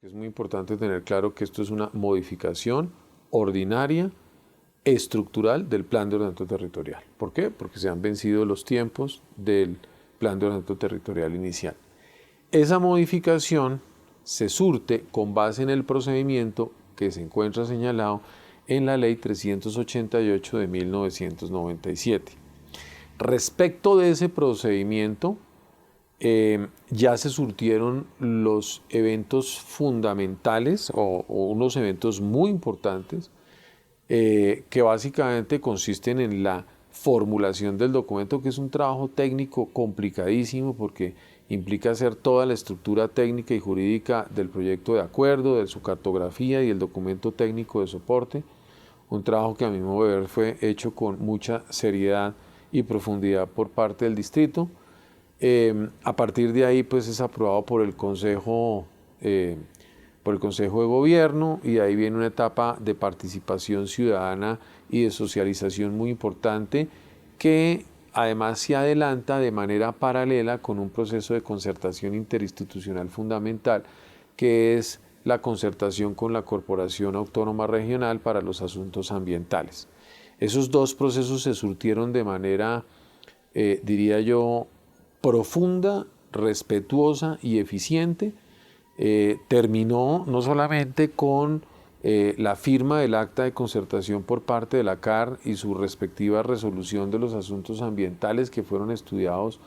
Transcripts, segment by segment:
Es muy importante tener claro que esto es una modificación ordinaria, estructural del Plan de Ordenamiento Territorial. ¿Por qué? Porque se han vencido los tiempos del Plan de Ordenamiento Territorial inicial. Esa modificación se surte con base en el procedimiento que se encuentra señalado en la Ley 388 de 1997. Respecto de ese procedimiento, ya se surtieron los eventos fundamentales o unos eventos muy importantes que básicamente consisten en la formulación del documento, que es un trabajo técnico complicadísimo porque implica hacer toda la estructura técnica y jurídica del proyecto de acuerdo, de su cartografía y el documento técnico de soporte. Un trabajo que a mi modo de ver fue hecho con mucha seriedad y profundidad por parte del distrito. A partir de ahí pues es aprobado por el Consejo de Gobierno, y de ahí viene una etapa de participación ciudadana y de socialización muy importante, que además se adelanta de manera paralela con un proceso de concertación interinstitucional fundamental, que es la concertación con la Corporación Autónoma Regional para los Asuntos Ambientales. Esos dos procesos se surtieron de manera, diría yo, profunda, respetuosa y eficiente. Terminó no solamente con la firma del acta de concertación por parte de la CAR y su respectiva resolución de los asuntos ambientales, que fueron estudiados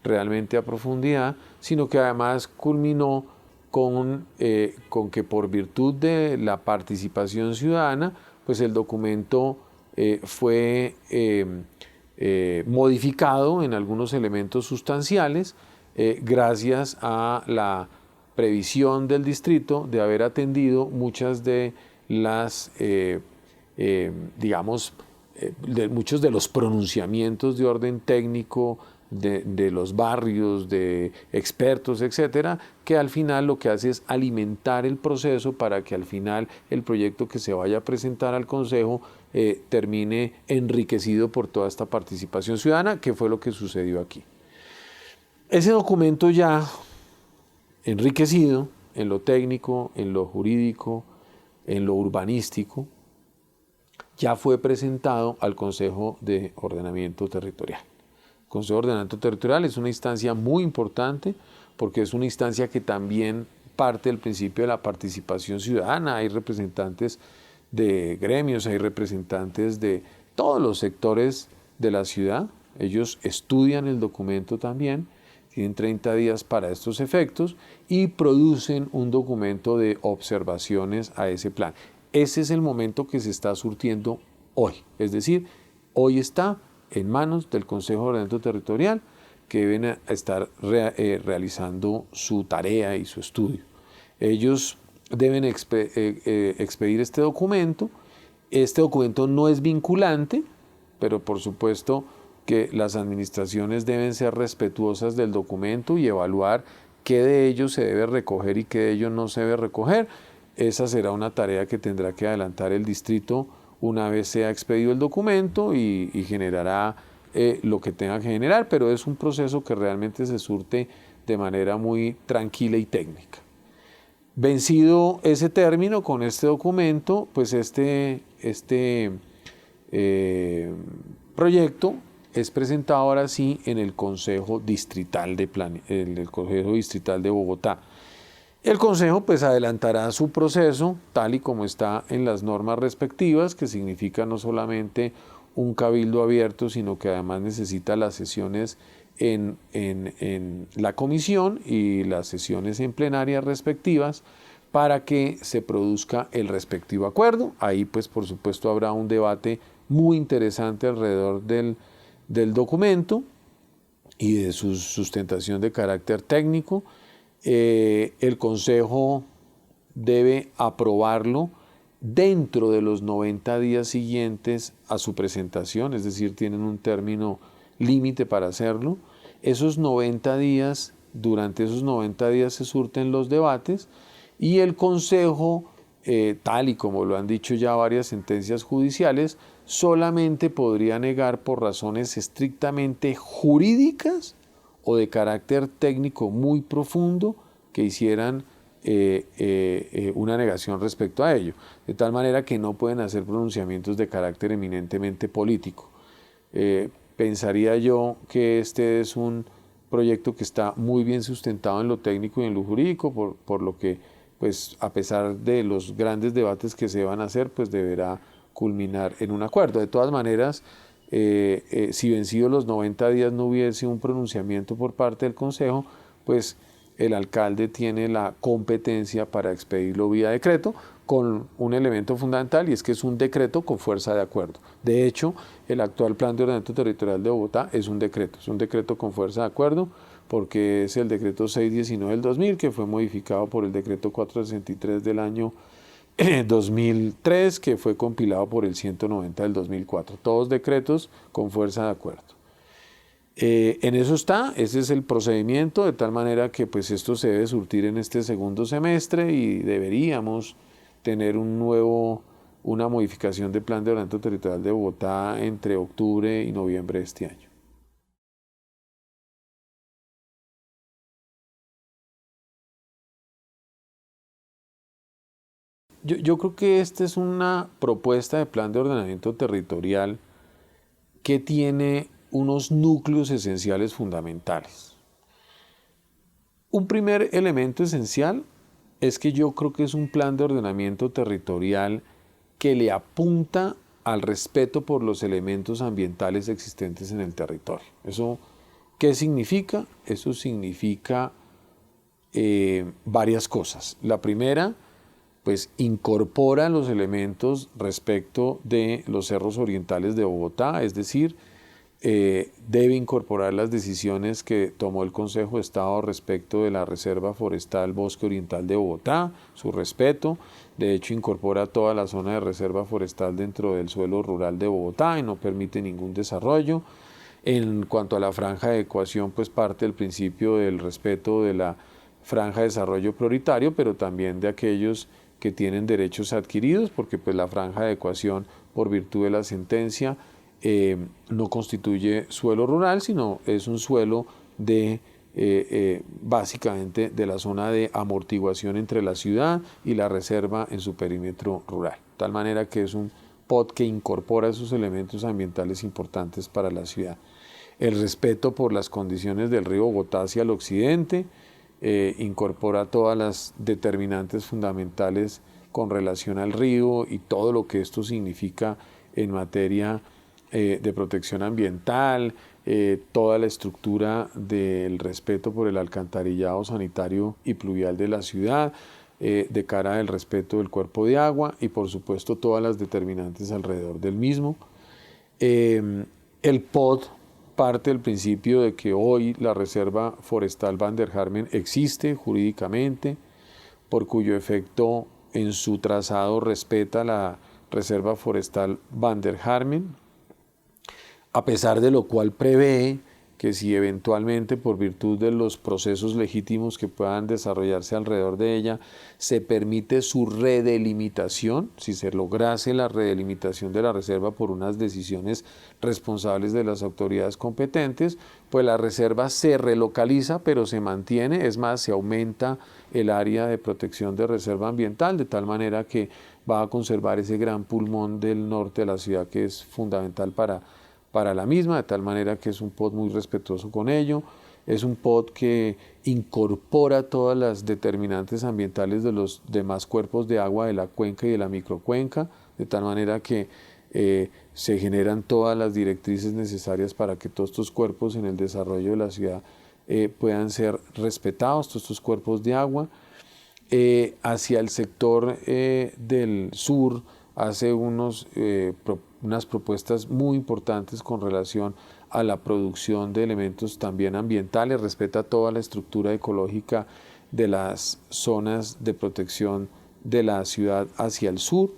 realmente a profundidad, sino que además culminó con que por virtud de la participación ciudadana, pues el documento fue modificado en algunos elementos sustanciales gracias a la previsión del distrito de haber atendido muchas de las, muchos de los pronunciamientos de orden técnico de los barrios, de expertos, etcétera, que al final lo que hace es alimentar el proceso para que al final el proyecto que se vaya a presentar al Consejo termine enriquecido por toda esta participación ciudadana, que fue lo que sucedió aquí. Ese documento ya enriquecido en lo técnico, en lo jurídico, en lo urbanístico, ya fue presentado al Consejo de Ordenamiento Territorial. El Consejo de Ordenamiento Territorial es una instancia muy importante porque es una instancia que también parte del principio de la participación ciudadana. Hay representantes de gremios, hay representantes de todos los sectores de la ciudad. Ellos estudian el documento también, tienen 30 días para estos efectos y producen un documento de observaciones a ese plan. Ese es el momento que se está surtiendo hoy, es decir, hoy está en manos del Consejo de Ordenamiento Territorial, que deben estar realizando su tarea y su estudio. Ellos deben expedir este documento. Este documento no es vinculante, pero por supuesto que las administraciones deben ser respetuosas del documento y evaluar qué de ello se debe recoger y qué de ello no se debe recoger. Esa será una tarea que tendrá que adelantar el distrito una vez sea expedido el documento y generará lo que tenga que generar, pero es un proceso que realmente se surte de manera muy tranquila y técnica. Vencido ese término con este documento, pues este proyecto es presentado ahora sí en el Consejo Distrital de Bogotá. El Consejo pues adelantará su proceso tal y como está en las normas respectivas, que significa no solamente un cabildo abierto, sino que además necesita las sesiones en la comisión y las sesiones en plenaria respectivas para que se produzca el respectivo acuerdo. Ahí pues por supuesto habrá un debate muy interesante alrededor del documento y de su sustentación de carácter técnico. El Consejo debe aprobarlo dentro de los 90 días siguientes a su presentación, es decir, tienen un término límite para hacerlo. Durante esos 90 días se surten los debates y el Consejo, tal y como lo han dicho ya varias sentencias judiciales, solamente podría negar por razones estrictamente jurídicas o de carácter técnico muy profundo que hicieran una negación respecto a ello, de tal manera que no pueden hacer pronunciamientos de carácter eminentemente político. Pensaría yo que este es un proyecto que está muy bien sustentado en lo técnico y en lo jurídico, por lo que, pues, a pesar de los grandes debates que se van a hacer, pues deberá culminar en un acuerdo. De todas maneras, si vencidos los 90 días no hubiese un pronunciamiento por parte del Consejo, pues el alcalde tiene la competencia para expedirlo vía decreto, con un elemento fundamental, y es que es un decreto con fuerza de acuerdo. De hecho, el actual Plan de Ordenamiento Territorial de Bogotá es un decreto con fuerza de acuerdo, porque es el decreto 619 del 2000, que fue modificado por el decreto 463 del año 2003, que fue compilado por el 190 del 2004. Todos decretos con fuerza de acuerdo. En eso está, ese es el procedimiento, de tal manera que pues esto se debe surtir en este segundo semestre y deberíamos tener una modificación del Plan de Ordenamiento Territorial de Bogotá entre octubre y noviembre de este año. Yo creo que esta es una propuesta de plan de ordenamiento territorial que tiene unos núcleos esenciales fundamentales. Un primer elemento esencial es que yo creo que es un plan de ordenamiento territorial que le apunta al respeto por los elementos ambientales existentes en el territorio. ¿Eso qué significa? Eso significa varias cosas. La primera, pues incorpora los elementos respecto de los cerros orientales de Bogotá, es decir, debe incorporar las decisiones que tomó el Consejo de Estado respecto de la Reserva Forestal Bosque Oriental de Bogotá, su respeto. De hecho, incorpora toda la zona de reserva forestal dentro del suelo rural de Bogotá y no permite ningún desarrollo. En cuanto a la franja de adecuación, pues parte del principio del respeto de la franja de desarrollo prioritario, pero también de aquellos que tienen derechos adquiridos, porque pues la franja de adecuación, por virtud de la sentencia, no constituye suelo rural, sino es un suelo de básicamente de la zona de amortiguación entre la ciudad y la reserva en su perímetro rural. De tal manera que es un POT que incorpora esos elementos ambientales importantes para la ciudad. El respeto por las condiciones del río Bogotá hacia el occidente, incorpora todas las determinantes fundamentales con relación al río y todo lo que esto significa en materia de protección ambiental, toda la estructura del respeto por el alcantarillado sanitario y pluvial de la ciudad, de cara al respeto del cuerpo de agua y por supuesto todas las determinantes alrededor del mismo. El POT parte del principio de que hoy la Reserva Forestal Van der Harmen existe jurídicamente, por cuyo efecto en su trazado respeta la Reserva Forestal Van der Harmen, a pesar de lo cual prevé que si eventualmente por virtud de los procesos legítimos que puedan desarrollarse alrededor de ella se permite su redelimitación, si se lograse la redelimitación de la reserva por unas decisiones responsables de las autoridades competentes, pues la reserva se relocaliza pero se mantiene, es más, se aumenta el área de protección de reserva ambiental, de tal manera que va a conservar ese gran pulmón del norte de la ciudad que es fundamental para la misma, de tal manera que es un POT muy respetuoso con ello. Es un POT que incorpora todas las determinantes ambientales de los demás cuerpos de agua de la cuenca y de la microcuenca, de tal manera que se generan todas las directrices necesarias para que todos estos cuerpos en el desarrollo de la ciudad puedan ser respetados, todos estos cuerpos de agua. Hacia el sector del sur hace unas propuestas muy importantes con relación a la producción de elementos también ambientales, respeta toda la estructura ecológica de las zonas de protección de la ciudad hacia el sur,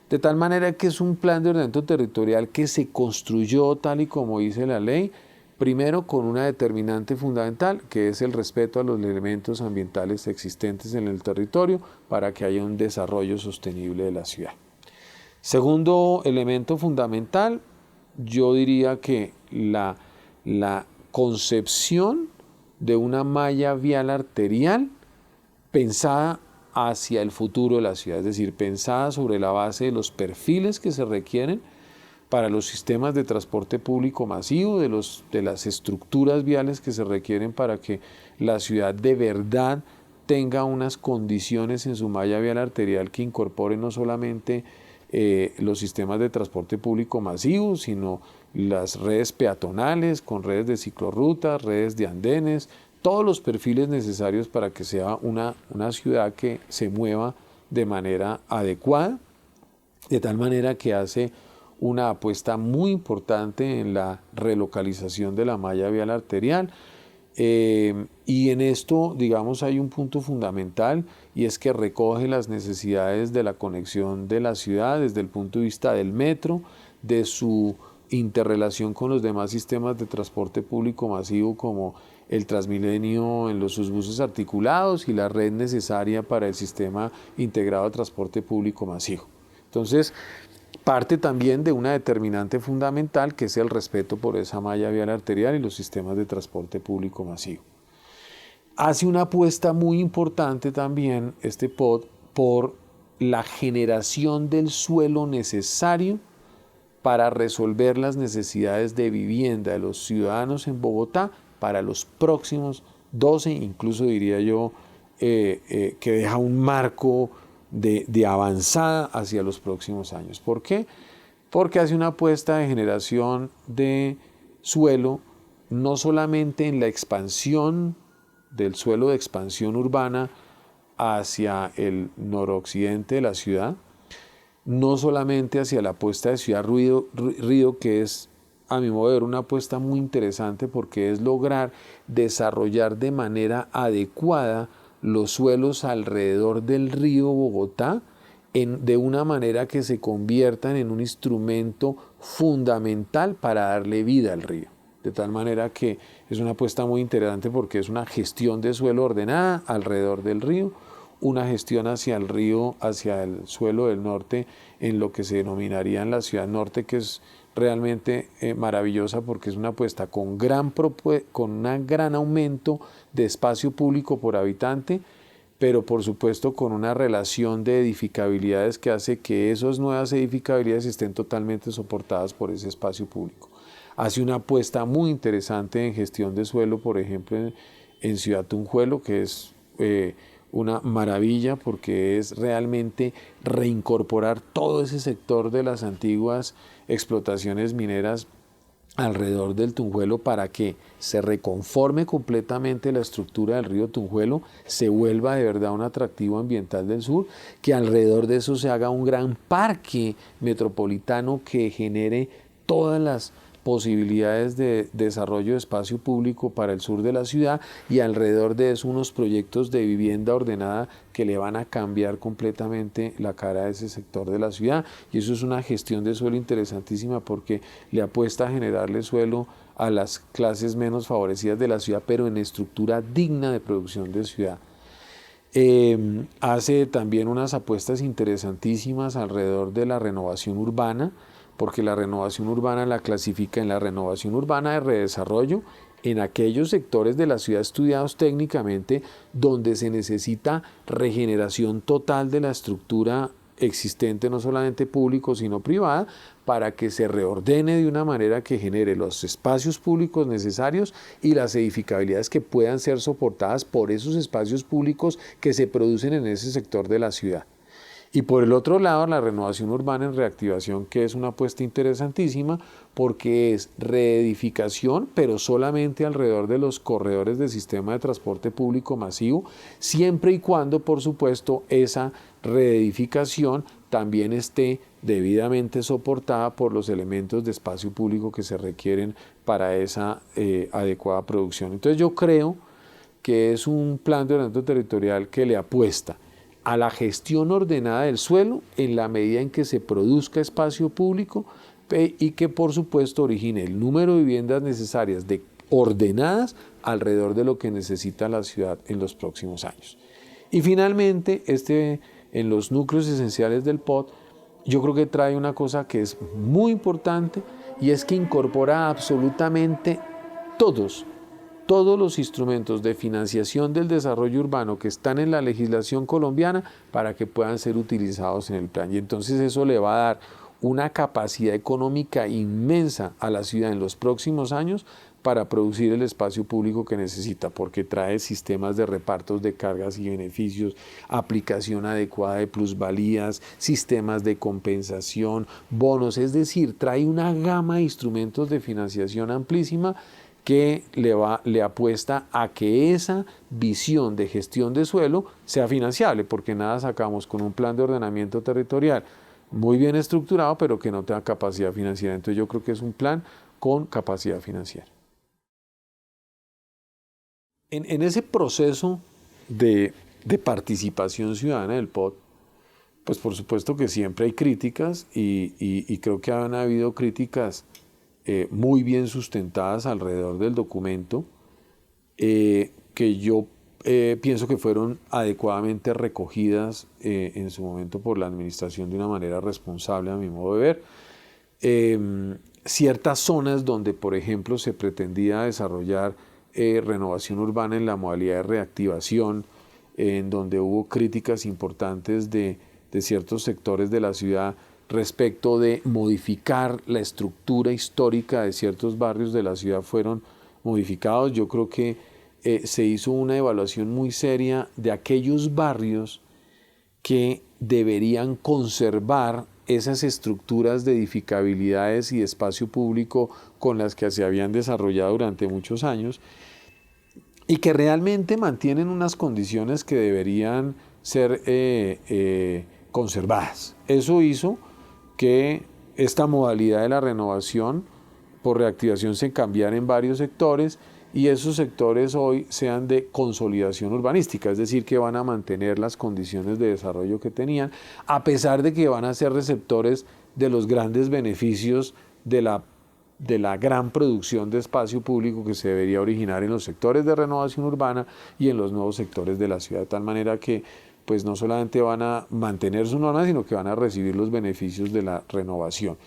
de tal manera que es un plan de ordenamiento territorial que se construyó tal y como dice la ley, primero con una determinante fundamental, que es el respeto a los elementos ambientales existentes en el territorio para que haya un desarrollo sostenible de la ciudad. Segundo elemento fundamental, yo diría que la concepción de una malla vial arterial pensada hacia el futuro de la ciudad, es decir, pensada sobre la base de los perfiles que se requieren para los sistemas de transporte público masivo, de las estructuras viales que se requieren para que la ciudad de verdad tenga unas condiciones en su malla vial arterial que incorporen no solamente los sistemas de transporte público masivo, sino las redes peatonales, con redes de ciclorrutas, redes de andenes, todos los perfiles necesarios para que sea una ciudad que se mueva de manera adecuada, de tal manera que hace una apuesta muy importante en la relocalización de la malla vial arterial. Y en esto, digamos, hay un punto fundamental, y es que recoge las necesidades de la conexión de la ciudad desde el punto de vista del metro, de su interrelación con los demás sistemas de transporte público masivo como el Transmilenio en sus buses articulados y la red necesaria para el sistema integrado de transporte público masivo. Entonces, parte también de una determinante fundamental que es el respeto por esa malla vial arterial y los sistemas de transporte público masivo. Hace una apuesta muy importante también este POT por la generación del suelo necesario para resolver las necesidades de vivienda de los ciudadanos en Bogotá para los próximos 12, incluso diría yo, que deja un marco de avanzada hacia los próximos años. ¿Por qué? Porque hace una apuesta de generación de suelo no solamente en la expansión del suelo de expansión urbana hacia el noroccidente de la ciudad, no solamente hacia la apuesta de Ciudad Río, que es, a mi modo de ver, una apuesta muy interesante porque es lograr desarrollar de manera adecuada los suelos alrededor del río Bogotá de una manera que se conviertan en un instrumento fundamental para darle vida al río. De tal manera que es una apuesta muy interesante porque es una gestión de suelo ordenada alrededor del río, una gestión hacia el río, hacia el suelo del norte, en lo que se denominaría en la ciudad norte, que es realmente maravillosa porque es una apuesta con un gran aumento de espacio público por habitante, pero por supuesto con una relación de edificabilidades que hace que esas nuevas edificabilidades estén totalmente soportadas por ese espacio público. Hace una apuesta muy interesante en gestión de suelo, por ejemplo, en Ciudad Tunjuelo, que es una maravilla porque es realmente reincorporar todo ese sector de las antiguas explotaciones mineras alrededor del Tunjuelo para que se reconforme completamente la estructura del río Tunjuelo, se vuelva de verdad un atractivo ambiental del sur, que alrededor de eso se haga un gran parque metropolitano que genere todas las posibilidades de desarrollo de espacio público para el sur de la ciudad, y alrededor de eso unos proyectos de vivienda ordenada que le van a cambiar completamente la cara a ese sector de la ciudad. Y eso es una gestión de suelo interesantísima porque le apuesta a generarle suelo a las clases menos favorecidas de la ciudad, pero en estructura digna de producción de ciudad. Hace también unas apuestas interesantísimas alrededor de la renovación urbana, porque la renovación urbana la clasifica en la renovación urbana de redesarrollo en aquellos sectores de la ciudad estudiados técnicamente donde se necesita regeneración total de la estructura existente, no solamente público sino privada, para que se reordene de una manera que genere los espacios públicos necesarios y las edificabilidades que puedan ser soportadas por esos espacios públicos que se producen en ese sector de la ciudad. Y por el otro lado, la renovación urbana en reactivación, que es una apuesta interesantísima porque es reedificación, pero solamente alrededor de los corredores del sistema de transporte público masivo, siempre y cuando, por supuesto, esa reedificación también esté debidamente soportada por los elementos de espacio público que se requieren para esa adecuada producción. Entonces yo creo que es un plan de ordenamiento territorial que le apuesta a la gestión ordenada del suelo en la medida en que se produzca espacio público y que por supuesto origine el número de viviendas necesarias ordenadas alrededor de lo que necesita la ciudad en los próximos años. Y finalmente, en los núcleos esenciales del POT, yo creo que trae una cosa que es muy importante, y es que incorpora absolutamente todos todos los instrumentos de financiación del desarrollo urbano que están en la legislación colombiana para que puedan ser utilizados en el plan. Y entonces eso le va a dar una capacidad económica inmensa a la ciudad en los próximos años para producir el espacio público que necesita, porque trae sistemas de repartos de cargas y beneficios, aplicación adecuada de plusvalías, sistemas de compensación, bonos, es decir, trae una gama de instrumentos de financiación amplísima que le apuesta a que esa visión de gestión de suelo sea financiable, porque nada sacamos con un plan de ordenamiento territorial muy bien estructurado, pero que no tenga capacidad financiera. Entonces yo creo que es un plan con capacidad financiera. En ese proceso de participación ciudadana del POT, pues por supuesto que siempre hay críticas y creo que han habido críticas muy bien sustentadas alrededor del documento, que yo pienso que fueron adecuadamente recogidas en su momento por la administración de una manera responsable, a mi modo de ver. Ciertas zonas donde, por ejemplo, se pretendía desarrollar renovación urbana en la modalidad de reactivación, en donde hubo críticas importantes de ciertos sectores de la ciudad respecto de modificar la estructura histórica de ciertos barrios de la ciudad, fueron modificados. Yo creo que se hizo una evaluación muy seria de aquellos barrios que deberían conservar esas estructuras de edificabilidades y de espacio público con las que se habían desarrollado durante muchos años y que realmente mantienen unas condiciones que deberían ser conservadas. Eso hizo que esta modalidad de la renovación por reactivación se cambiara en varios sectores y esos sectores hoy sean de consolidación urbanística, es decir, que van a mantener las condiciones de desarrollo que tenían, a pesar de que van a ser receptores de los grandes beneficios de la gran producción de espacio público que se debería originar en los sectores de renovación urbana y en los nuevos sectores de la ciudad, de tal manera que pues no solamente van a mantener su norma, sino que van a recibir los beneficios de la renovación.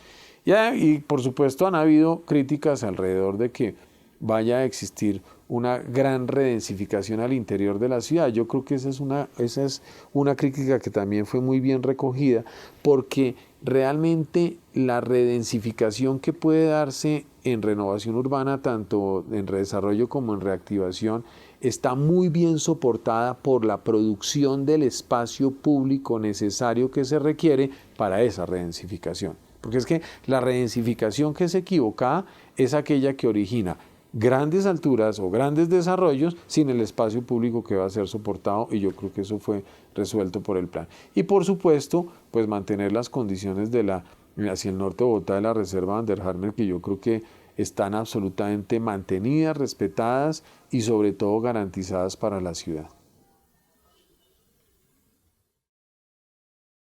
Y por supuesto han habido críticas alrededor de que vaya a existir una gran redensificación al interior de la ciudad. Yo creo que esa es una crítica que también fue muy bien recogida, porque realmente la redensificación que puede darse en renovación urbana, tanto en redesarrollo como en reactivación, está muy bien soportada por la producción del espacio público necesario que se requiere para esa redensificación. Porque es que la redensificación que es equivocada es aquella que origina grandes alturas o grandes desarrollos sin el espacio público que va a ser soportado, y yo creo que eso fue resuelto por el plan. Y por supuesto, pues mantener las condiciones hacia el norte de Bogotá de la reserva Van der Harmer, que yo creo que están absolutamente mantenidas, respetadas y sobre todo garantizadas para la ciudad.